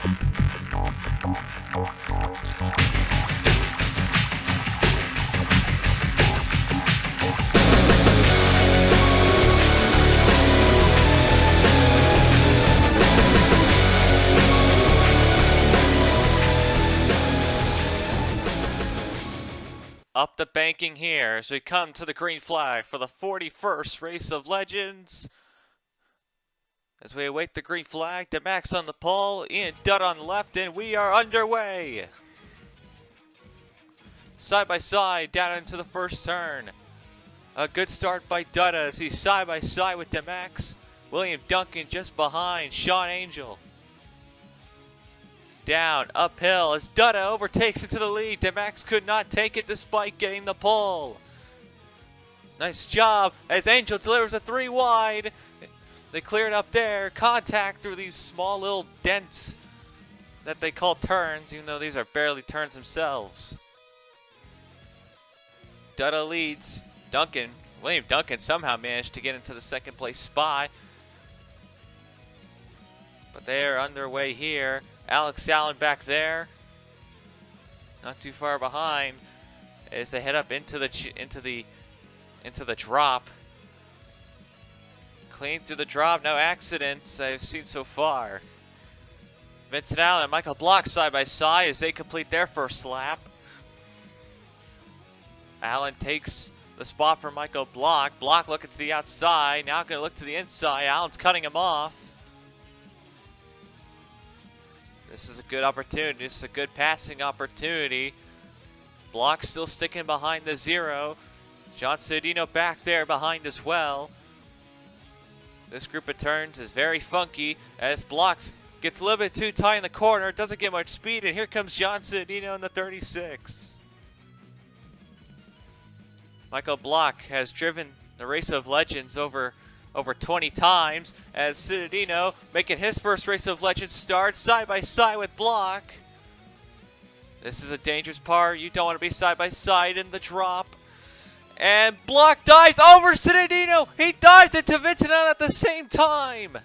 Up the banking here as we come to the green flag for the 41st Race of Legends. As we await the green flag, DeMax on the pole, Ian Dutt on the left, and we are underway. Side by side down into the first turn. A good start by Dutta as he's side by side with DeMax. William Duncan just behind Sean Angel. Down, uphill as Dutta overtakes it to the lead. DeMax could not take it despite getting the pole. Nice job as Angel delivers a 3 wide. They clear it up there. Contact through these small little dents that they call turns, even though these are barely turns themselves. Dutta leads. William Duncan somehow managed to get into the second place spot. But they are underway here. Alex Allen back there, not too far behind, as they head up into the drop. Clean through the drop, no accidents I've seen so far. Vincent Allen and Michael Block side by side as they complete their first lap. Allen takes the spot for Michael Block. Block looking to the outside, now going to look to the inside. Allen's cutting him off. This is a good opportunity. This is a good passing opportunity. Block still sticking behind the 0. John Cedino back there behind as well. This group of turns is very funky as Blocks gets a little bit too tight in the corner. Doesn't get much speed, and here comes John Cedino in the 36. Michael Block has driven the Race of Legends over 20 times as Citadino making his first Race of Legends start side by side with Block. This is a dangerous part. You don't want to be side by side in the drop. And Block dives over Citadino. He dives into Vincent Allen at the same time.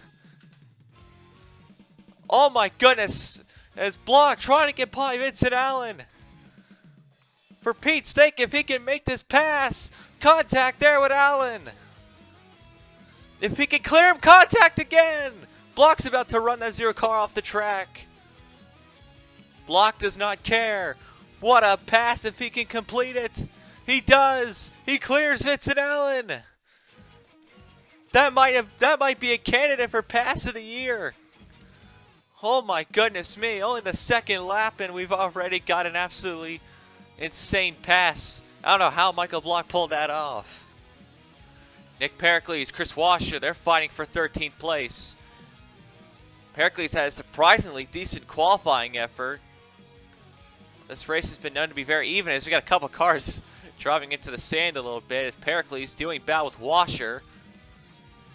Oh my goodness. As Block trying to get by Vincent Allen. For Pete's sake, if he can make this pass. Contact there with Allen. If he can clear him, contact again! Block's about to run that 0 car off the track. Block does not care. What a pass if he can complete it. He does. He clears Vincent Allen. That might be a candidate for pass of the year. Oh my goodness me. Only the second lap and we've already got an absolutely insane pass. I don't know how Michael Block pulled that off. Nick Pericles, Chris Washer, they're fighting for 13th place. Pericles had a surprisingly decent qualifying effort. This race has been known to be very even as we got a couple cars driving into the sand a little bit as Pericles doing battle with Washer.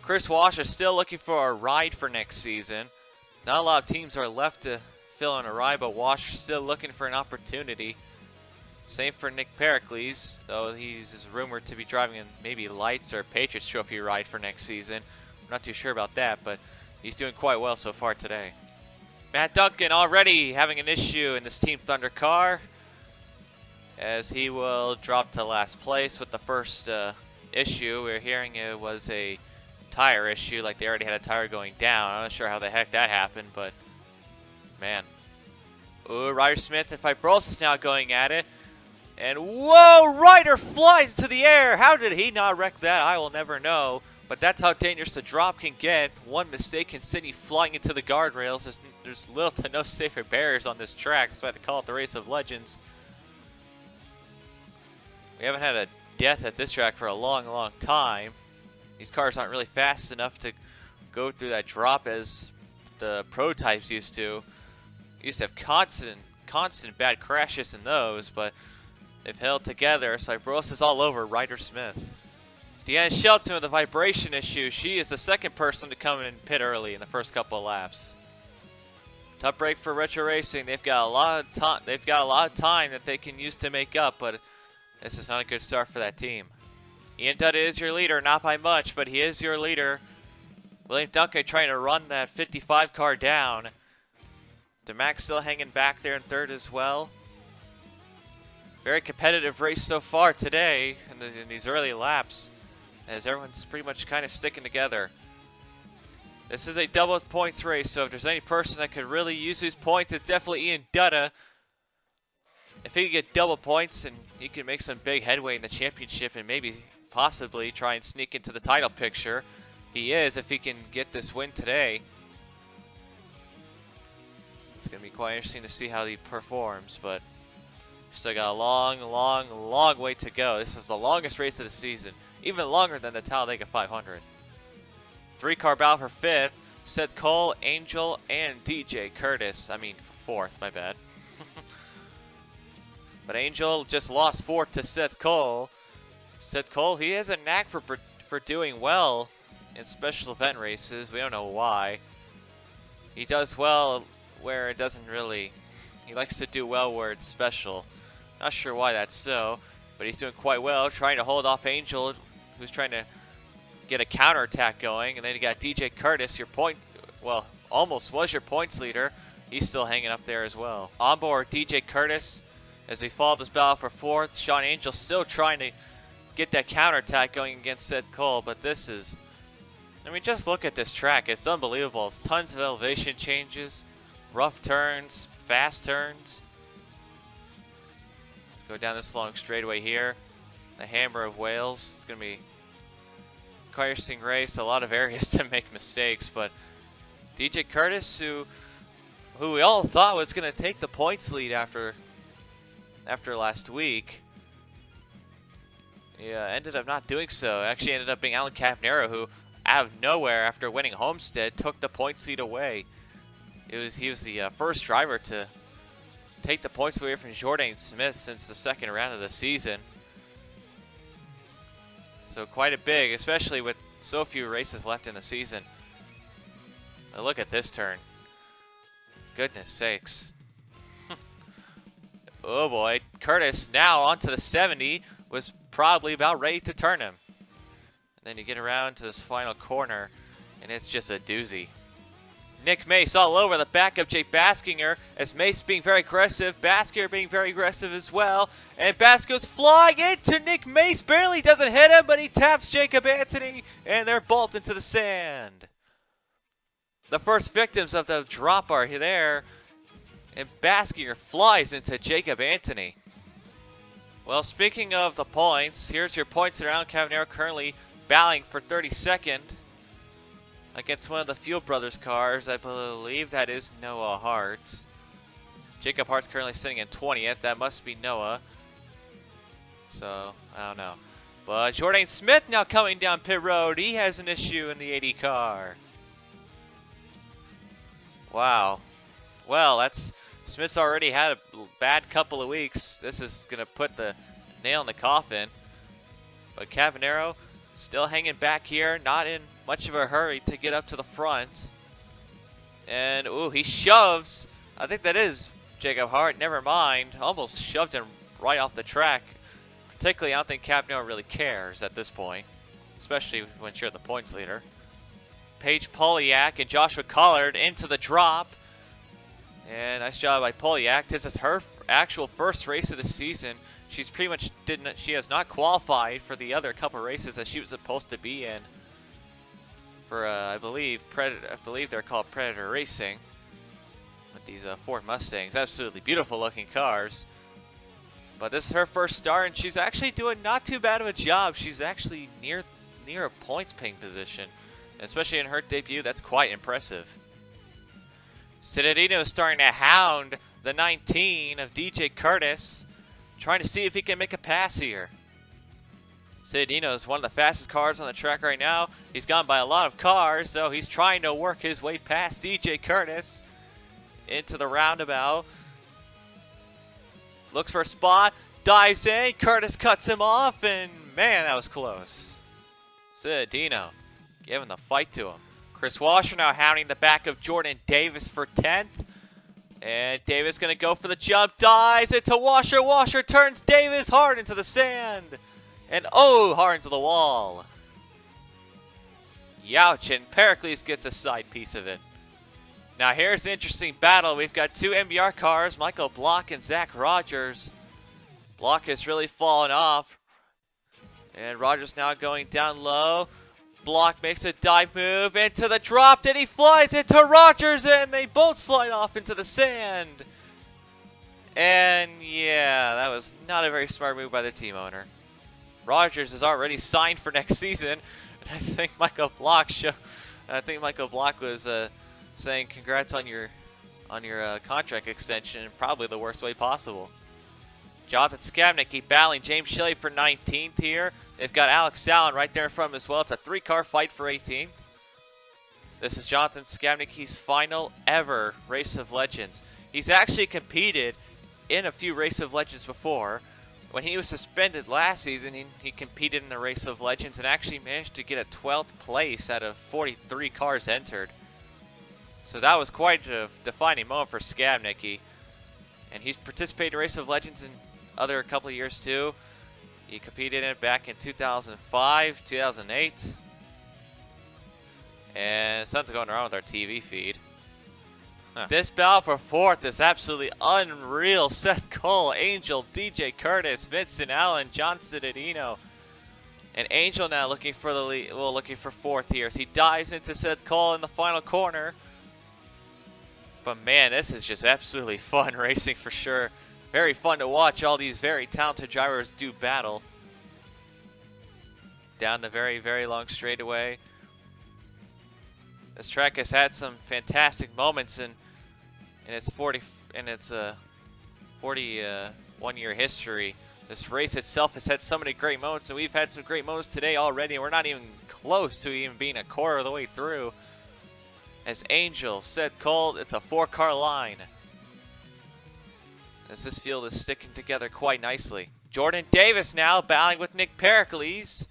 Chris Washer still looking for a ride for next season. Not a lot of teams are left to fill in a ride, but Washer's still looking for an opportunity. Same for Nick Pericles, though he's rumored to be driving in maybe Lights or Patriots Trophy ride for next season. I'm not too sure about that, but he's doing quite well so far today. Matt Duncan already having an issue in this Team Thunder car, as he will drop to last place with the first issue. We're hearing it was a tire issue, like they already had a tire going down. I'm not sure how the heck that happened, but man. Ooh, Ryder Smith and Fibrosis now going at it. And whoa, Ryder flies to the air. How did he not wreck that? I will never know. But that's how dangerous the drop can get. One mistake can send you flying into the guardrails. There's little to no safer barriers on this track. That's why they call it the Race of Legends. We haven't had a death at this track for a long, long time. These cars aren't really fast enough to go through that drop as the prototypes used to. Used to have constant bad crashes in those, but they've held together, so Fibrosis all over Ryder Smith. Deanna Shelton with a vibration issue. She is the second person to come in and pit early in the first couple of laps. Tough break for Retro Racing. They've got a lot of time that they can use to make up, but this is not a good start for that team. Ian Dutt is your leader, not by much, but he is your leader. William Duncan trying to run that 55 car down DeMax still hanging back there in third as well. Very competitive race so far today in these early laps, as everyone's pretty much kind of sticking together. This is a double points race, so if there's any person that could really use these points, it's definitely Ian Dutta. If he could get double points, and he can make some big headway in the championship and maybe possibly try and sneak into the title picture. He is, if he can get this win today. It's going to be quite interesting to see how he performs, but still got a long way to go. This is the longest race of the season, even longer than the Talladega 500. 3-car battle for 5th. Seth Cole, Angel, and DJ Curtis. I mean, 4th, my bad. But Angel just lost 4th to Seth Cole. Seth Cole, he has a knack for doing well in special event races. We don't know why. He does well where it doesn't really. He likes to do well where it's special. Not sure why that's so, but he's doing quite well, trying to hold off Angel, who's trying to get a counterattack going. And then you got DJ Curtis, almost was your points leader. He's still hanging up there as well. On board DJ Curtis as we follow this battle for 4th. Sean Angel still trying to get that counterattack going against Seth Cole, but this is, I mean, just look at this track. It's unbelievable. It's tons of elevation changes, rough turns, fast turns. Let's go down this long straightaway here. The Hammer of Wales. It's going to be quite an interesting race. A lot of areas to make mistakes, but DJ Curtis, who we all thought was going to take the points lead after last week, ended up not doing so. Actually ended up being Alan Cavanero, who out of nowhere after winning Homestead took the points lead away. He was the first driver to take the points away from Jordan Smith since the second round of the season. So quite a big, especially with so few races left in the season. But look at this turn. Goodness sakes. Oh boy, Curtis now onto the 70, was probably about ready to turn him. And then you get around to this final corner, and it's just a doozy. Nick Mace all over the back of Jake Baskinger, as Mace being very aggressive, Baskinger being very aggressive as well. And Baskinger goes flying into Nick Mace, barely doesn't hit him, but he taps Jacob Anthony, and they're both into the sand. The first victims of the drop are there, and Baskinger flies into Jacob Anthony. Well, speaking of the points, here's your points around. Cavanero currently battling for 32nd against one of the Fuel Brothers cars. I believe that is Noah Hart. Jacob Hart's currently sitting in 20th. That must be Noah. So, I don't know. But Jordan Smith now coming down pit road. He has an issue in the 80 car. Wow. Well, Smith's already had a bad couple of weeks. This is going to put the nail in the coffin. But Cavanero still hanging back here, not in much of a hurry to get up to the front. And, ooh, he shoves. I think that is Jacob Hart. Never mind. Almost shoved him right off the track. Particularly, I don't think Cavanero really cares at this point, especially when you're the points leader. Paige Polyak and Joshua Collard into the drop. And nice job by Polyak. This is her actual first race of the season. She's pretty much she has not qualified for the other couple races that she was supposed to be in. For I believe they're called Predator Racing. With these Ford Mustangs, absolutely beautiful looking cars. But this is her first start, and she's actually doing not too bad of a job. She's actually near a points paying position, and especially in her debut. That's quite impressive. Citadino starting to hound the 19 of DJ Curtis, trying to see if he can make a pass here. Citadino is one of the fastest cars on the track right now. He's gone by a lot of cars, so he's trying to work his way past DJ Curtis into the roundabout. Looks for a spot, dives in, Curtis cuts him off, and man, that was close. Citadino giving the fight to him. Chris Washer now hounding the back of Jordan Davis for 10th. And Davis going to go for the jump, dives into Washer. Washer turns Davis hard into the sand. And hard into the wall. Youch, and Pericles gets a side piece of it. Now here's an interesting battle. We've got two MBR cars, Michael Block and Zach Rogers. Block has really fallen off. And Rogers now going down low. Block makes a dive move into the drop, and he flies into Rogers, and they both slide off into the sand. And yeah, that was not a very smart move by the team owner. Rogers is already signed for next season, and I think Michael Block was saying congrats on your contract extension, probably the worst way possible. Jonathan Skabnicki battling James Shelley for 19th here. They've got Alex Allen right there in front of him as well. It's a 3-car fight for 18th. This is Jonathan Skabnicki's final ever Race of Legends. He's actually competed in a few Race of Legends before. When he was suspended last season, he competed in the Race of Legends and actually managed to get a 12th place out of 43 cars entered. So that was quite a defining moment for Skabnicki. And he's participated in Race of Legends in other couple of years too. He competed in it back in 2005, 2008. And something's going wrong with our TV feed. This battle for 4th is absolutely unreal. Seth Cole, Angel, DJ Curtis, Vincent Allen, John Cittadino. And Angel now looking for the lead, well, looking for 4th here as he dives into Seth Cole in the final corner. But man, this is just absolutely fun racing for sure. Very fun to watch all these very talented drivers do battle. Down the very, very long straightaway. This track has had some fantastic moments in its 41-year history. This race itself has had so many great moments, and we've had some great moments today already, and we're not even close to even being a quarter of the way through. As Angel, Seth Cole, it's a 4-car line. As this field is sticking together quite nicely. Jordan Davis now battling with Nick Pericles.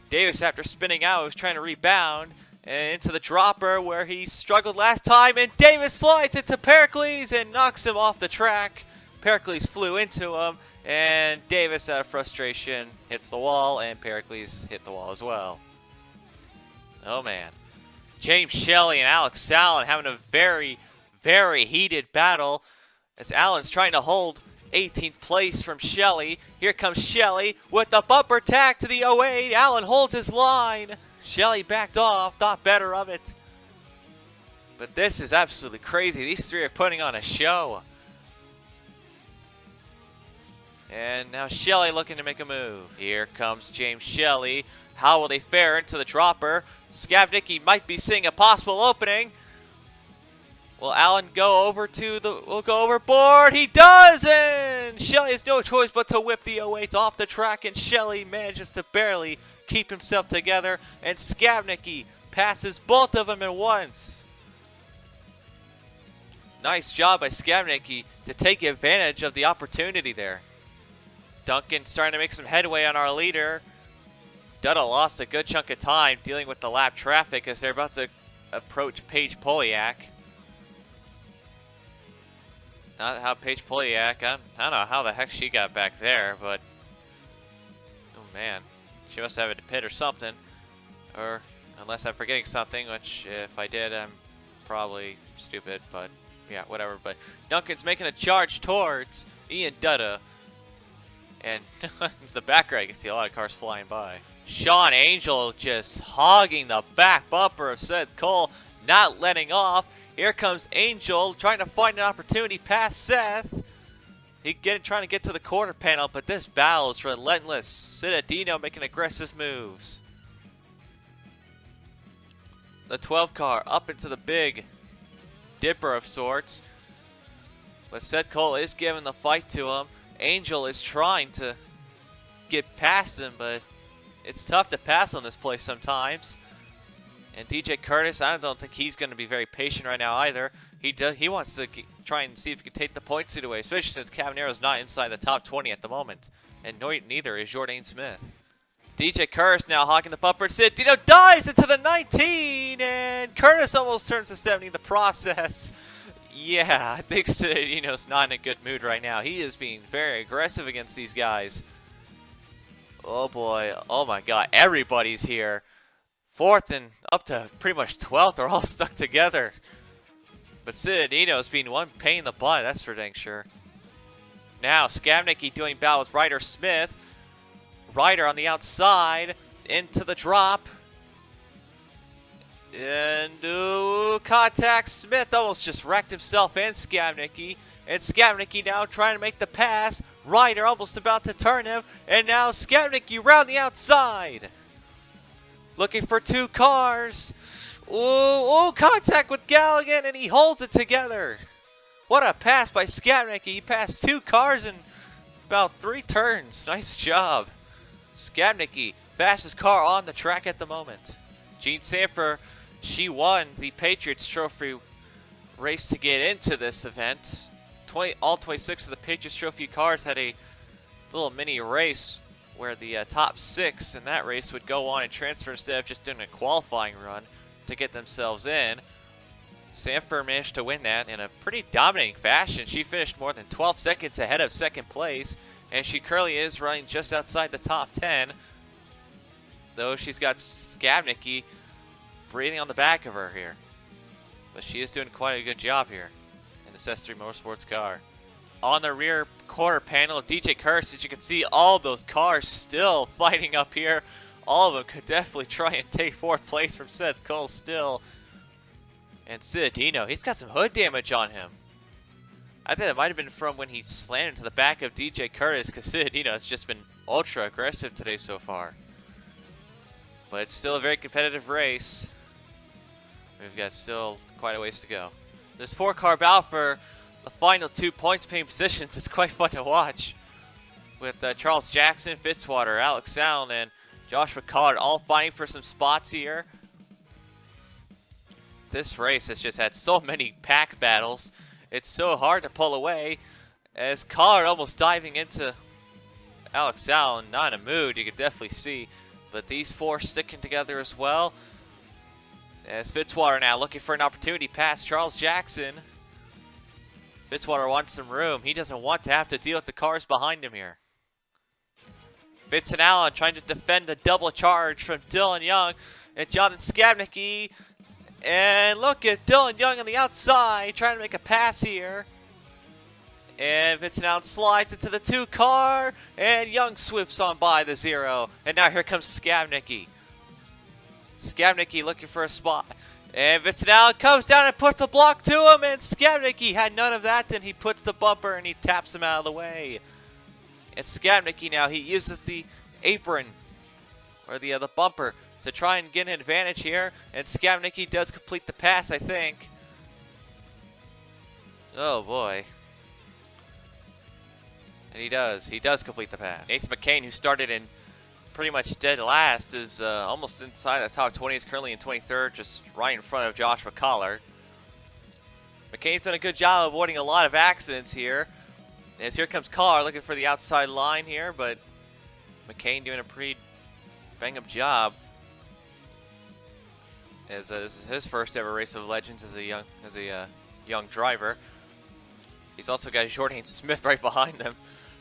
Davis, after spinning out, was trying to rebound and into the dropper where he struggled last time, and Davis slides into Pericles and knocks him off the track. Pericles flew into him, and Davis, out of frustration, hits the wall, and Pericles hit the wall as well. Oh man. James Shelley and Alex Allen having a very, very heated battle as Allen's trying to hold 18th place from Shelley. Here comes Shelley with the bumper tack to the 08. Allen holds his line. Shelley backed off, thought better of it. But this is absolutely crazy. These three are putting on a show. And now Shelley looking to make a move. Here comes James Shelley. How will they fare into the dropper? Skabnicki might be seeing a possible opening. Will Allen go overboard? He does, and Shelley has no choice but to whip the 08 off the track, and Shelley manages to barely keep himself together, and Skabnicki passes both of them at once. Nice job by Skabnicki to take advantage of the opportunity there. Duncan's starting to make some headway on our leader. Dutta lost a good chunk of time dealing with the lap traffic as they're about to approach Paige Poliak. Not how Paige Poliak, I don't know how the heck she got back there, but oh man, she must have had to pit or something, or unless I'm forgetting something, which if I did, I'm probably stupid, but yeah, whatever. But Duncan's making a charge towards Ian Dutta, and it's the back right. You can see a lot of cars flying by. Sean Angel just hogging the back bumper of Seth Cole, not letting off. Here comes Angel trying to find an opportunity past Seth. Trying to get to the quarter panel, but this battle is relentless. Cittadino making aggressive moves. The 12 car up into the big dipper of sorts. But Seth Cole is giving the fight to him. Angel is trying to get past him, but it's tough to pass on this place sometimes. And DJ Curtis, I don't think he's going to be very patient right now either. He wants to try and see if he can take the point seat away, especially since Cavanero's not inside the top 20 at the moment. And neither is Jordan Smith. DJ Curtis now hogging the bumper. Cittadino dives into the 19, and Curtis almost turns to 70 in the process. Yeah, I think Cittadino's not in a good mood right now. He is being very aggressive against these guys. Oh boy, oh my god, everybody's here. 4th and up to pretty much 12th are all stuck together. But Citadino's being one pain in the butt, that's for dang sure. Now, Skabnicki doing battle with Ryder Smith. Ryder on the outside, into the drop. And contact. Smith almost just wrecked himself and Skabnicki. And Skabnicki now trying to make the pass. Ryder almost about to turn him. And now Skabnicki round the outside. Looking for two cars. Ooh, contact with Galligan, and he holds it together. What a pass by Skabnicki. He passed two cars in about 3 turns. Nice job. Skabnicki, fastest car on the track at the moment. Jean Sanford, she won the Patriots Trophy race to get into this event. All 26 of the Patriots Trophy cars had a little mini race where the top 6 in that race would go on and transfer instead of just doing a qualifying run to get themselves in. Sanford managed to win that in a pretty dominating fashion. She finished more than 12 seconds ahead of second place, and she currently is running just outside the top 10, though she's got Skabnicki breathing on the back of her here. But she is doing quite a good job here in this S3 Motorsports car. On the rear quarter panel, DJ Curtis, as you can see, all those cars still fighting up here. All of them could definitely try and take 4th place from Seth Cole still. And Citadino, he's got some hood damage on him. I think that might have been from when he slammed into the back of DJ Curtis, because Citadino has just been ultra aggressive today so far. But it's still a very competitive race. We've got still quite a ways to go. This 4-car battle for the final 2 points paying positions is quite fun to watch. With Charles Jackson, Fitzwater, Alex Allen, and Joshua Collard all fighting for some spots here. This race has just had so many pack battles. It's so hard to pull away. As Collard almost diving into Alex Allen, not in a mood, you can definitely see. But these 4 sticking together as well. As Fitzwater now looking for an opportunity past Charles Jackson. Fitzwater wants some room. He doesn't want to have to deal with the cars behind him here. Fitz and Allen trying to defend a double charge from Dylan Young and Jonathan Skabnicki. And look at Dylan Young on the outside trying to make a pass here. And Fitz and Allen slides into the 2-car. And Young sweeps on by the 0. And now here comes Skabnicki. Skabnicki looking for a spot. And Vincent Allen comes down and puts the block to him, and Skabnicki had none of that. Then he puts the bumper and he taps him out of the way. And Skabnicki now, he uses the apron, or the bumper, to try and get an advantage here. And Skabnicki does complete the pass, I think. Oh boy. And he does complete the pass. Nathan McCain, who started in pretty much dead last, is almost inside the top 20. Is currently in 23rd, just right in front of Joshua Collard. McCain's done a good job of avoiding a lot of accidents here. As here comes Collard looking for the outside line here, but McCain doing a pretty bang-up job. As this is his first ever race of legends as a young driver. He's also got Jordan Smith right behind him,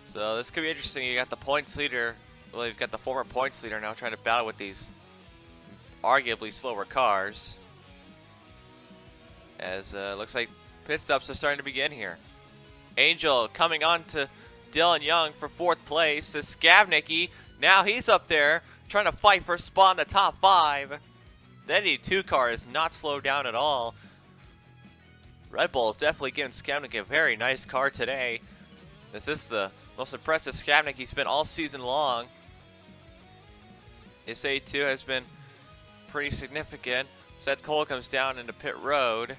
so this could be interesting. You got the points leader. Well, you've got the former points leader now trying to battle with these arguably slower cars. As looks like pit stops are starting to begin here. Angel coming on to Dylan Young for 4th place. As Skabnicki, now he's up there trying to fight for a spot in the top 5. That 82 car is not slowed down at all. Red Bull is definitely giving Skabnicki a very nice car today. This is the most impressive Skabnicki's been all season long. This A2 has been pretty significant. Seth Cole comes down into pit road.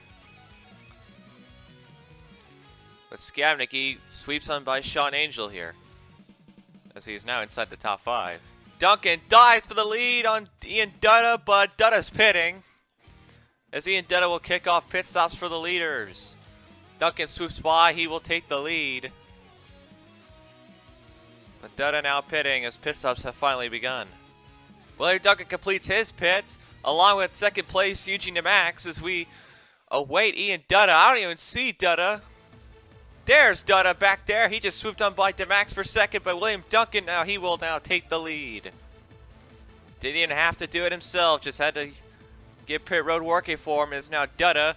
But Skabnicki sweeps on by Sean Angel here, as he is now inside the top 5. Duncan dives for the lead on Ian Dutta, but Dutta's pitting. As Ian Dutta will kick off pit stops for the leaders. Duncan swoops by, he will take the lead. But Dutta now pitting as pit stops have finally begun. Blair Duncan completes his pit, along with 2nd place Eugene DeMax, as we await Ian Dutta. I don't even see Dutta. There's Dutta back there. He just swooped on by DeMax for 2nd, but William Duncan now, he will now take the lead. Didn't even have to do it himself, just had to get pit road working for him. It's now Dutta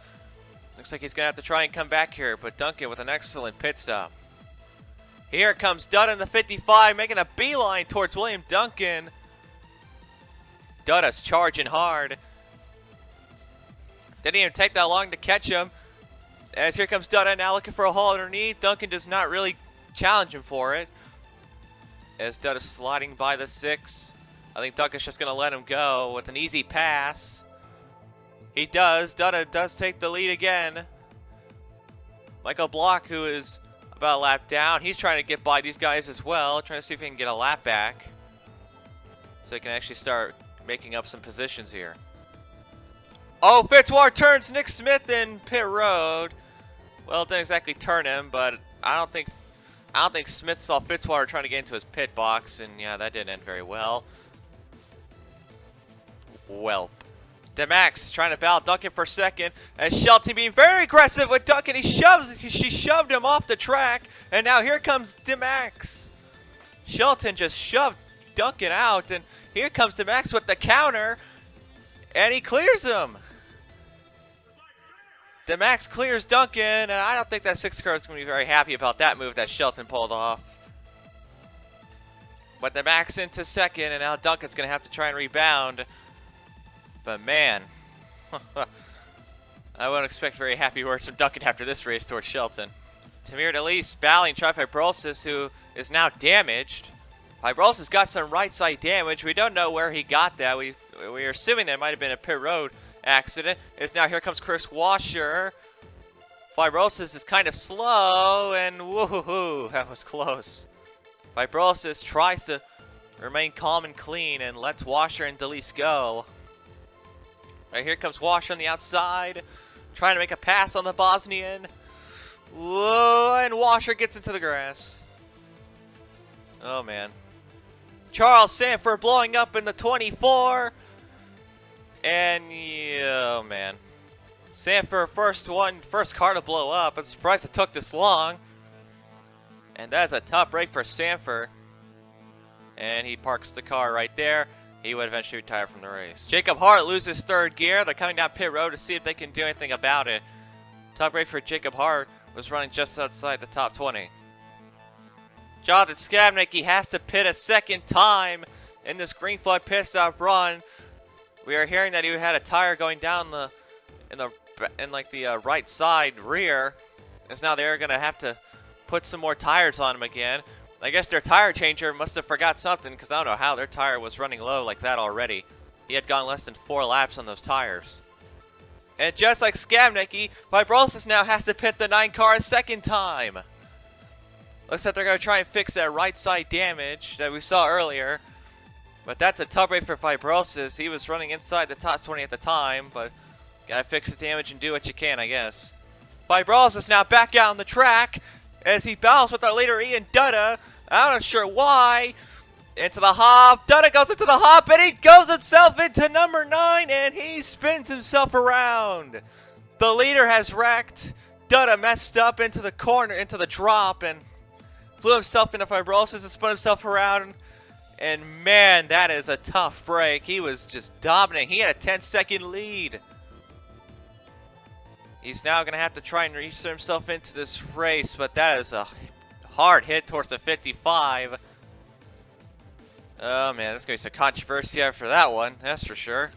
Looks like he's going to have to try and come back here, but Duncan with an excellent pit stop. Here comes Dutta in the 55, making a beeline towards William Duncan. Dutta's charging hard. Didn't even take that long to catch him. As here comes Dutta now looking for a hole underneath. Duncan does not really challenge him for it. As Dutta's sliding by the 6. I think Duncan's just going to let him go with an easy pass. He does. Dutta does take the lead again. Michael Block, who is about a lap down, he's trying to get by these guys as well, trying to see if he can get a lap back so he can actually start making up some positions here. Oh, Fitzwater turns Nick Smith in pit road. Well, it didn't exactly turn him, but I don't think Smith saw Fitzwater trying to get into his pit box, and yeah, that didn't end very well. Welp. DeMax trying to battle Duncan for second, as Shelton being very aggressive with Duncan. She shoved him off the track, and now here comes DeMax. Shelton just shoved Duncan out, and here comes DeMax with the counter, and he clears him. DeMax clears Duncan, and I don't think that 6 car is going to be very happy about that move that Shelton pulled off. But DeMax into second, and now Duncan's going to have to try and rebound. But man, I wouldn't expect very happy words from Duncan after this race towards Shelton. Tamir DeLeese battling Fibrosis, who is now damaged. Fibrosis got some right side damage. We don't know where he got that. We are assuming that it might have been a pit road accident. It's now here comes Chris Washer. Fibrosis is kind of slow, and woohoo, that was close. Fibrosis tries to remain calm and clean and lets Washer and DeLeese go. Right, here comes Washer on the outside, trying to make a pass on the Bosnian. Whoa, and Washer gets into the grass. Oh, man. Charles Sanford blowing up in the 24. And, yeah, oh, man. Sanford, first car to blow up. I'm surprised it took this long. And that's a tough break for Sanford. And he parks the car right there. He would eventually retire from the race. Jacob Hart loses third gear. They're coming down pit road to see if they can do anything about it. Top break for Jacob Hart was running just outside the top 20. Jonathan Skabnicki has to pit a second time in this green flag pit stop run. We are hearing that he had a tire going down the right side rear. And now they're gonna have to put some more tires on him again. I guess their tire changer must have forgot something, because I don't know how their tire was running low like that already. He had gone less than 4 laps on those tires. And just like Skabnicki, Fibrosis now has to pit the 9 car a second time. Looks like they're going to try and fix that right side damage that we saw earlier. But that's a tough break for Fibrosis. He was running inside the top 20 at the time, but gotta fix the damage and do what you can, I guess. Fibrosis now back out on the track as he battles with our leader Ian Dutta. I'm not sure why. Into the hop. Dutta goes into the hop, and he goes himself into number 9, and he spins himself around. The leader has wrecked. Dutta messed up into the corner, into the drop, and flew himself into Fibrosis and spun himself around. And man, that is a tough break. He was just dominating. He had a 10-second lead. He's now going to have to try and reinsert himself into this race, but that is a hard hit towards the 55. Oh man, there's going to be some controversy after that one, that's for sure.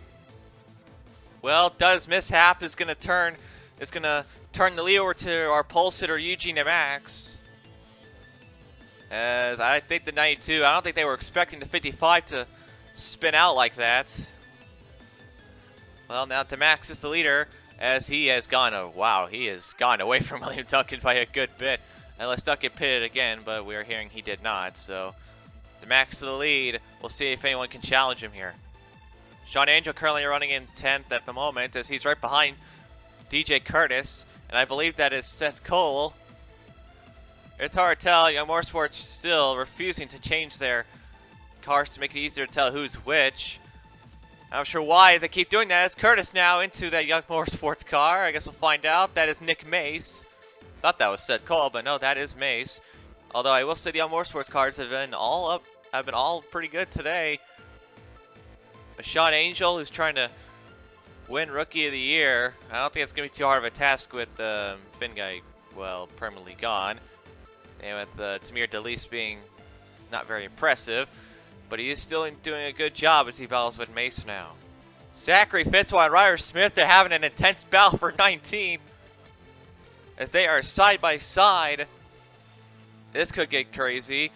Well, Dutta's mishap is going to turn the lead over to our pole sitter Eugene Max. As I think the 92, I don't think they were expecting the 55 to spin out like that. Well, now DeMax is the leader, as he has gone, he has gone away from William Duncan by a good bit. Unless Duncan pitted again, but we are hearing he did not. So, DeMax to the lead. We'll see if anyone can challenge him here. Sean Angel currently running in 10th at the moment, as he's right behind DJ Curtis. And I believe that is Seth Cole. It's hard to tell. Young Motorsports still refusing to change their cars to make it easier to tell who's which. I'm not sure why they keep doing that. It's Curtis now into that Young Motorsports car. I guess we'll find out. That is Nick Mace. Thought that was Seth Cole, but no, that is Mace. Although I will say the Young Motorsports cars have been all pretty good today. But Sean Angel, who's trying to win Rookie of the Year. I don't think it's going to be too hard of a task with Finn guy, well, permanently gone. And with Tamir Delis being not very impressive. But he is still doing a good job as he battles with Mace now. Zachary Fitzwater and Ryder Smith, they're having an intense battle for 19th. As they are side by side. This could get crazy.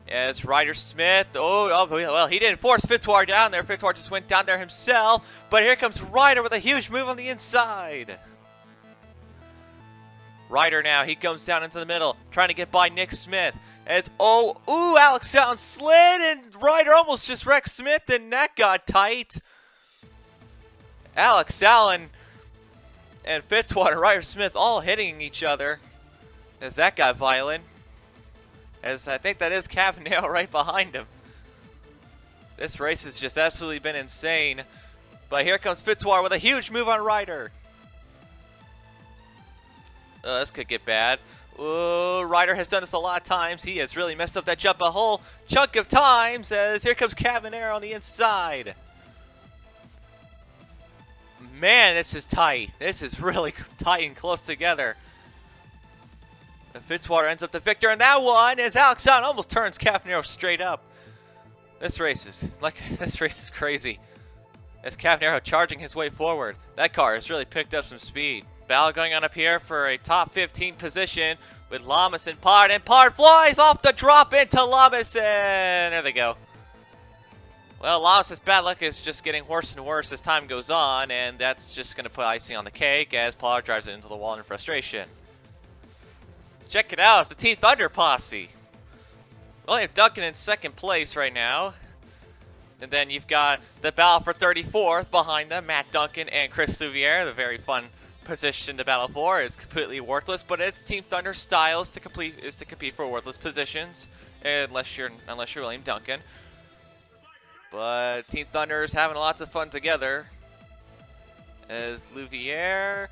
As Ryder Smith, well, he didn't force Fitzwater down there. Fitzwater just went down there himself. But here comes Ryder with a huge move on the inside. Ryder now, he comes down into the middle, trying to get by Nick Smith. As, Alex Allen slid, and Ryder almost just wrecked Smith, and that got tight. Alex Allen and Fitzwater, Ryder Smith all hitting each other as that got violent. As I think that is Cavanaugh right behind him. This race has just absolutely been insane. But here comes Fitzwater with a huge move on Ryder. This could get bad. Ryder has done this a lot of times. He has really messed up that jump a whole chunk of times as here comes Cavanaugh on the inside. Man, this is tight. This is really tight and close together. And Fitzwater ends up the victor in that one as Alex Allen almost turns Cavanaugh straight up. This race is crazy. As Cavanaugh charging his way forward. That car has really picked up some speed. Battle going on up here for a top 15 position with Lamas and Pard. And Pard flies off the drop into Lamas, and there they go. Well, Lamas' bad luck is just getting worse and worse as time goes on, and that's just going to put icing on the cake as Pard drives it into the wall in frustration. Check it out, it's the Team Thunder posse. We only have Duncan in second place right now. And then you've got the battle for 34th behind them, Matt Duncan and Chris Louviere. The very fun position to battle for is completely worthless, but it's Team Thunder styles to compete for worthless positions, unless you're William Duncan. But Team Thunder is having lots of fun together as Louviere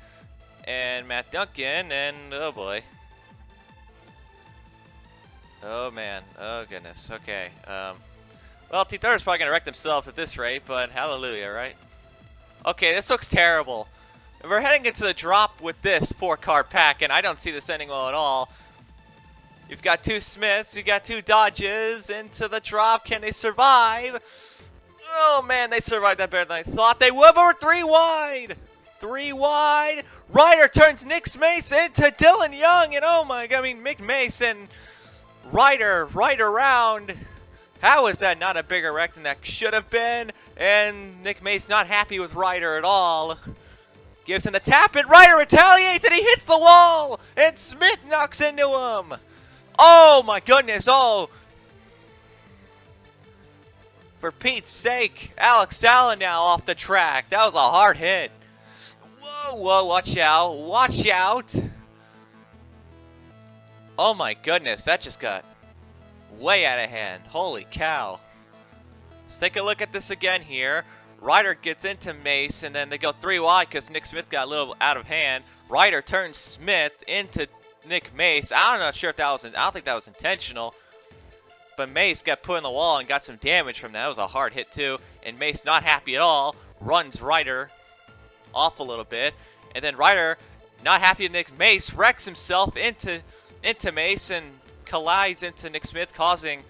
and Matt Duncan, and oh boy. Oh man, oh goodness, okay. Well, Team Thunder's probably going to wreck themselves at this rate, but hallelujah, right? Okay, this looks terrible. We're heading into the drop with this 4-car pack, and I don't see this ending well at all. You've got 2 Smiths, you've got 2 Dodges into the drop. Can they survive? Oh man, they survived that better than I thought they would, but we're 3 wide. 3 wide. Ryder turns Nick Mace into Dylan Young, and oh my god, Mick Mace and Ryder right around. How is that not a bigger wreck than that should have been? And Nick Mace not happy with Ryder at all. Gives him the tap, and Ryder retaliates, and he hits the wall! And Smith knocks into him! Oh my goodness, oh! For Pete's sake, Alex Allen now off the track. That was a hard hit. Whoa, watch out, watch out! Oh my goodness, that just got way out of hand. Holy cow. Let's take a look at this again here. Ryder gets into Mace, and then they go 3 wide because Nick Smith got a little out of hand. Ryder turns Smith into Nick Mace. I'm not sure if that was, I don't think that was intentional. But Mace got put in the wall and got some damage from that. That was a hard hit too. And Mace not happy at all. Runs Ryder off a little bit. And then Ryder, not happy with Nick Mace, wrecks himself into Mace and collides into Nick Smith, causing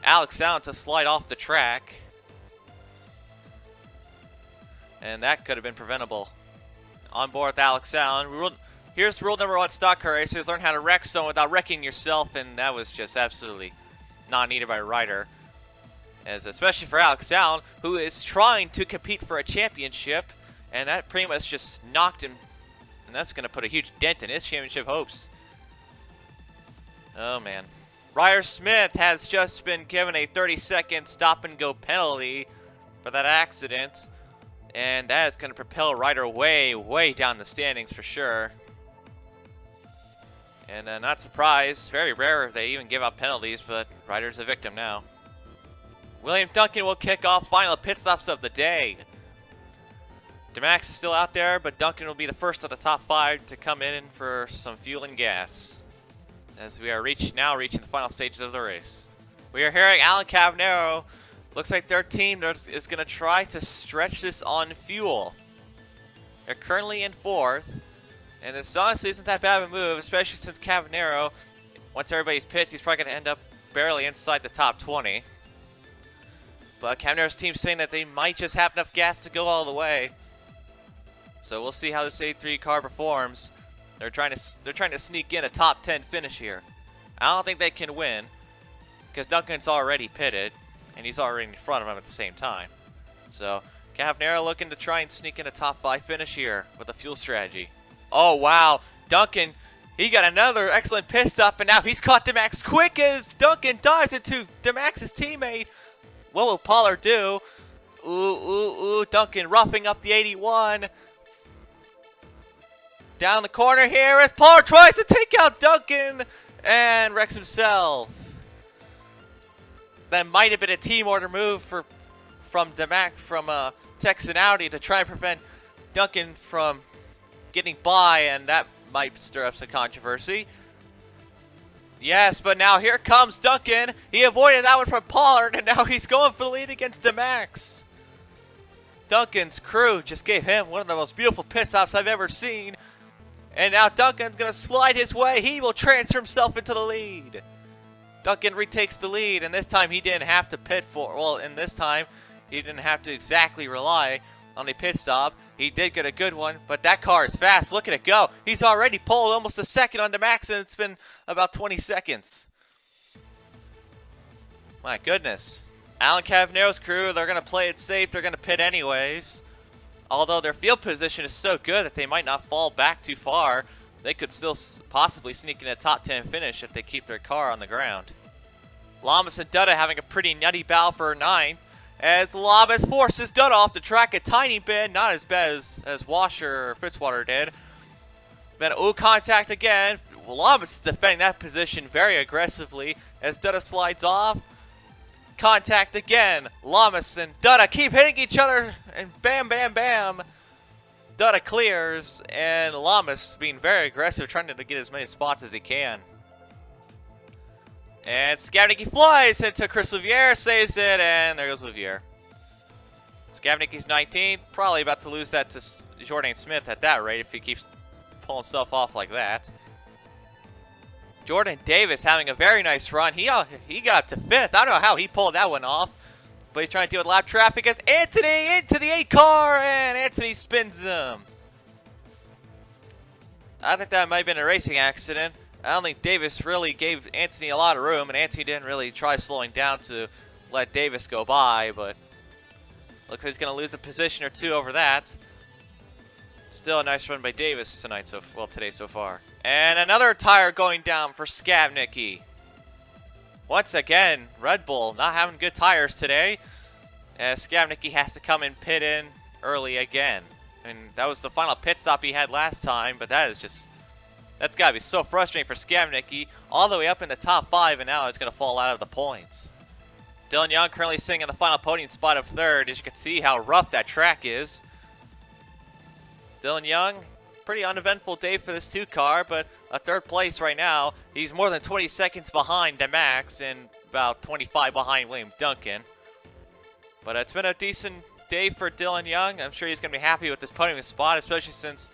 Alex Allen to slide off the track. And that could have been preventable. On board with Alex Allen. Here's rule number 1 stock car racers. Learn how to wreck someone without wrecking yourself. And that was just absolutely not needed by Ryder. As especially for Alex Allen, who is trying to compete for a championship. And that pretty much just knocked him. And that's going to put a huge dent in his championship hopes. Oh man. Ryder Smith has just been given a 30-second stop-and-go penalty for that accident. And that is going to propel Ryder way, way down the standings for sure. And not surprised, very rare they even give out penalties, but Ryder's a victim now. William Duncan will kick off final pit stops of the day. DeMax is still out there, but Duncan will be the first of the top 5 to come in for some fuel and gas. As we are now reaching the final stages of the race. We are hearing Alan Cavanaugh. Looks like their team is going to try to stretch this on fuel. They're currently in 4th. And this honestly isn't that bad of a move, especially since Cavanero, once everybody's pits, he's probably going to end up barely inside the top 20. But Cavanero's team's saying that they might just have enough gas to go all the way. So we'll see how this A3 car performs. They're trying to sneak in a top 10 finish here. I don't think they can win because Duncan's already pitted and he's already in front of him at the same time. So Cavanero looking to try and sneak in a top 5 finish here with a fuel strategy. Oh wow, Duncan, he got another excellent pit stop and now he's caught DeMax quick as Duncan dives into DeMax's teammate. What will Pollard do? Ooh, Duncan roughing up the 81. Down the corner here as Pollard tries to take out Duncan and wrecks himself. That might have been a team order move from Texan Audi to try and prevent Duncan from getting by, and that might stir up some controversy. Yes, but now here comes Duncan. He avoided that one from Pollard, and now he's going for the lead against DeMax. Duncan's crew just gave him one of the most beautiful pit stops I've ever seen. And now Duncan's going to slide his way. He will transfer himself into the lead. Duncan retakes the lead, and this time he didn't have to pit for, well, and this time he didn't have to exactly rely on a pit stop. He did get a good one, but that car is fast. Look at it go. He's already pulled almost a second on DeMax, and it's been about 20 seconds. My goodness. Alan Cavanero's crew, they're going to play it safe. They're going to pit anyways. Although their field position is so good that they might not fall back too far, they could still possibly sneak in a top 10 finish if they keep their car on the ground. Lamas and Dutta having a pretty nutty battle for 9th. As Lamas forces Dutta off the track a tiny bit, not as bad as Washer or Fitzwater did. Then contact again. Lamas is defending that position very aggressively as Dutta slides off. Contact again. Lamas and Dutta keep hitting each other, and bam, bam, bam. Dutta clears, and Lamas being very aggressive, trying to get as many spots as he can. And Skavnicki flies into Chris Liviere, saves it, and there goes Liviere. Skavnicki's 19th, probably about to lose that to Jordan Smith at that rate if he keeps pulling stuff off like that. Jordan Davis having a very nice run. He got up to 5th. I don't know how he pulled that one off, but he's trying to deal with lap traffic as Anthony into the 8 car, and Anthony spins him. I think that might have been a racing accident. I don't think Davis really gave Anthony a lot of room, and Anthony didn't really try slowing down to let Davis go by, but looks like he's going to lose a position or two over that. Still a nice run by Davis today so far. And another tire going down for Skavnicki. Once again, Red Bull not having good tires today, as Skavnicki has to come and pit in early again. And that was the final pit stop he had last time, but that's got to be so frustrating for Skavnicki, all the way up in the top 5, and now it's going to fall out of the points. Dylan Young currently sitting in the final podium spot of 3rd, as you can see how rough that track is. Dylan Young, pretty uneventful day for this 2 car, but a 3rd place right now. He's more than 20 seconds behind DeMax and about 25 behind William Duncan. But it's been a decent day for Dylan Young. I'm sure he's going to be happy with this podium spot, especially since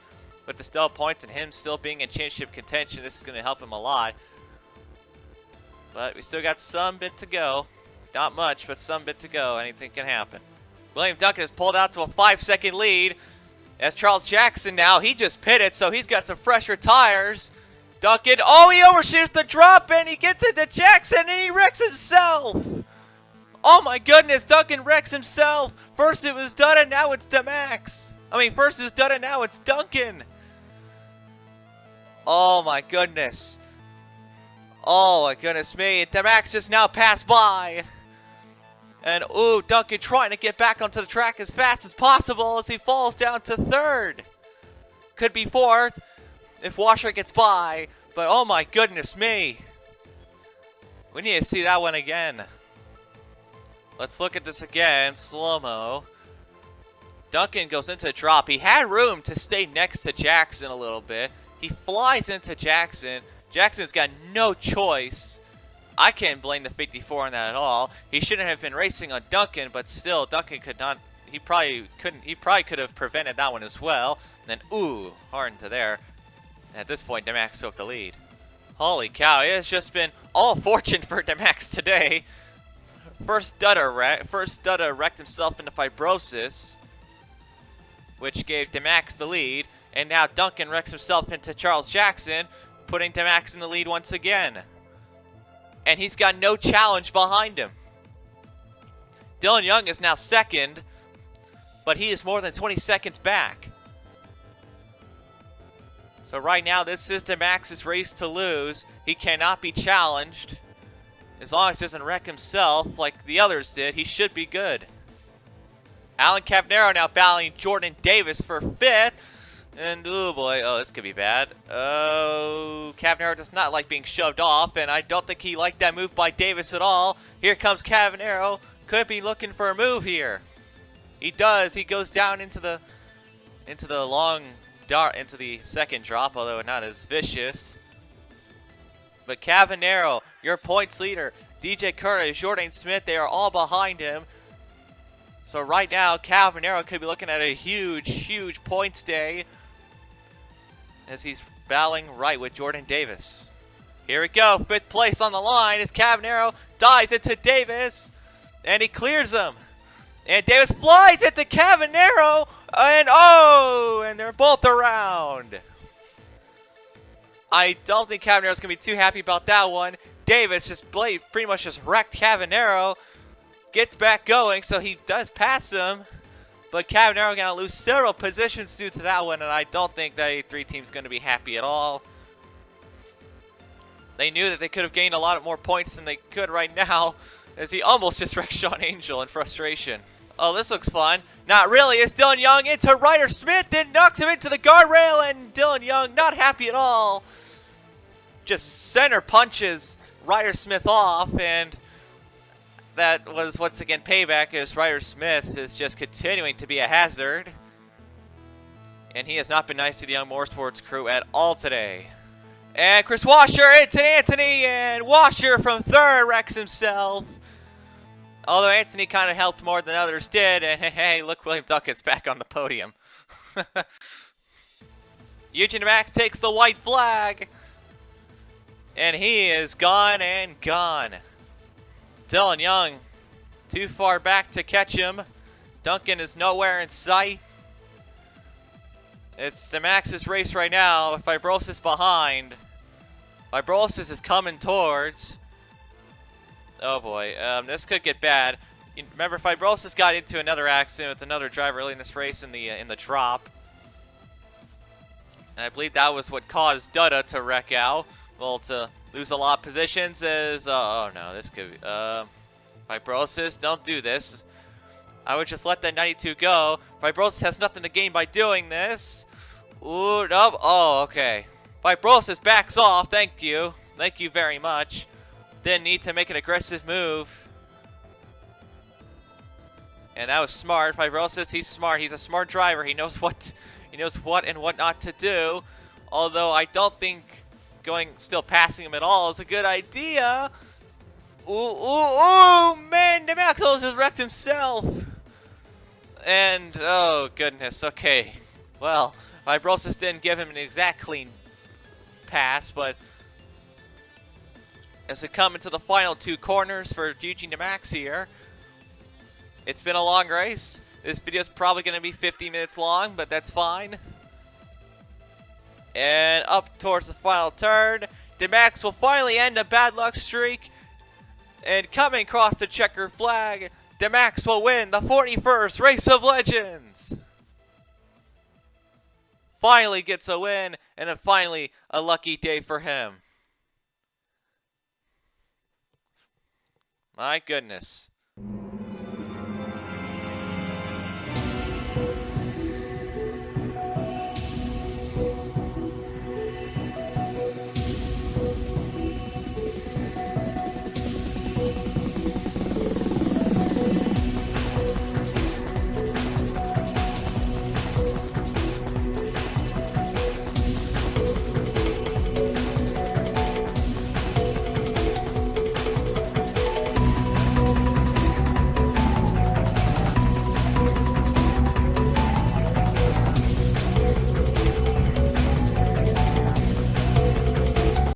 with the stall points and him still being in championship contention, this is going to help him a lot. But we still got some bit to go. Not much, but some bit to go. Anything can happen. William Duncan has pulled out to a 5-second lead. As Charles Jackson now, he just pitted, so he's got some fresher tires. Duncan, he overshoots the drop, and he gets into Jackson, and he wrecks himself. Oh my goodness, Duncan wrecks himself. First it was Dutta, now it's DeMax. First it was Dutta, now it's Duncan. Oh my goodness. Oh my goodness me. DeMax just now passed by. And Duncan trying to get back onto the track as fast as possible as he falls down to 3rd. Could be 4th if Washer gets by. But oh my goodness me. We need to see that one again. Let's look at this again. Slow-mo. Duncan goes into a drop. He had room to stay next to Jackson a little bit. He flies into Jackson. Jackson's got no choice. I can't blame the 54 on that at all. He shouldn't have been racing on Duncan, but still, Duncan could not. He probably could have prevented that one as well. And then, ooh, hard into there. And at this point, Demax took the lead. Holy cow, it has just been all fortune for Demax today. First Dutta wrecked himself into fibrosis, which gave Demax the lead. And now Duncan wrecks himself into Charles Jackson, putting Demax in the lead once again. And he's got no challenge behind him. Dylan Young is now second, but he is more than 20 seconds back. So right now, this is Demax's race to lose. He cannot be challenged. As long as he doesn't wreck himself like the others did, he should be good. Alan Cavanero now battling Jordan Davis for 5th. And, oh boy, oh, this could be bad. Oh, Cavanero does not like being shoved off, and I don't think he liked that move by Davis at all. Here comes Cavanero. Could be looking for a move here. He does. He goes down into the long dart, into the second drop, although not as vicious. But Cavanero, your points leader, DJ Curtis, Jordan Smith, they are all behind him. So right now, Cavanero could be looking at a huge, huge points day as he's battling right with Jordan Davis. Here we go, 5th place on the line as Cavanero dives into Davis, and he clears him. And Davis flies into Cavanero, and oh, and they're both around. I don't think Cavanero's going to be too happy about that one. Davis just pretty much just wrecked Cavanero, gets back going, so he does pass him. But Cavanero going to lose several positions due to that one, and I don't think that A3 team's going to be happy at all. They knew that they could have gained a lot more points than they could right now, as he almost just wrecked Sean Angel in frustration. Oh, this looks fun. Not really. It's Dylan Young into Ryder Smith, then knocks him into the guardrail, and Dylan Young not happy at all. Just center punches Ryder Smith off, and that was once again payback, as Ryder Smith is just continuing to be a hazard. And he has not been nice to the Young Motorsports crew at all today. And Chris Washer into Anthony, and Washer from 3rd wrecks himself. Although Anthony kind of helped more than others did, and hey, look, William Duckett's back on the podium. Eugene Max takes the white flag, and he is gone and gone. Dylan Young, too far back to catch him. Duncan is nowhere in sight. It's the Max's race right now, Fibrosis behind. Fibrosis is coming towards. Oh boy, this could get bad. Remember, Fibrosis got into another accident with another driver early in this race in the drop, and I believe that was what caused Dutta to wreck out. Well, to lose a lot of positions is oh no, this could be Fibrosis. Don't do this. I would just let that 92 go. Fibrosis has nothing to gain by doing this. Ooh, nope. Oh, okay. Fibrosis backs off. Thank you. Thank you very much. Didn't need to make an aggressive move. And that was smart. Fibrosis, he's smart. He's a smart driver. He knows what and what not to do. Although I don't think still passing him at all is a good idea. Ooh, man, Demax just wrecked himself. And, oh, goodness, okay. Well, Fibrosis didn't give him an exact clean pass, but as we come into the final 2 corners for Eugene Demax here, it's been a long race. This video is probably going to be 50 minutes long, but that's fine. And up towards the final turn, Demax will finally end a bad luck streak. And coming across the checker flag, Demax will win the 41st Race of Legends. Finally gets a win, and finally a lucky day for him. My goodness.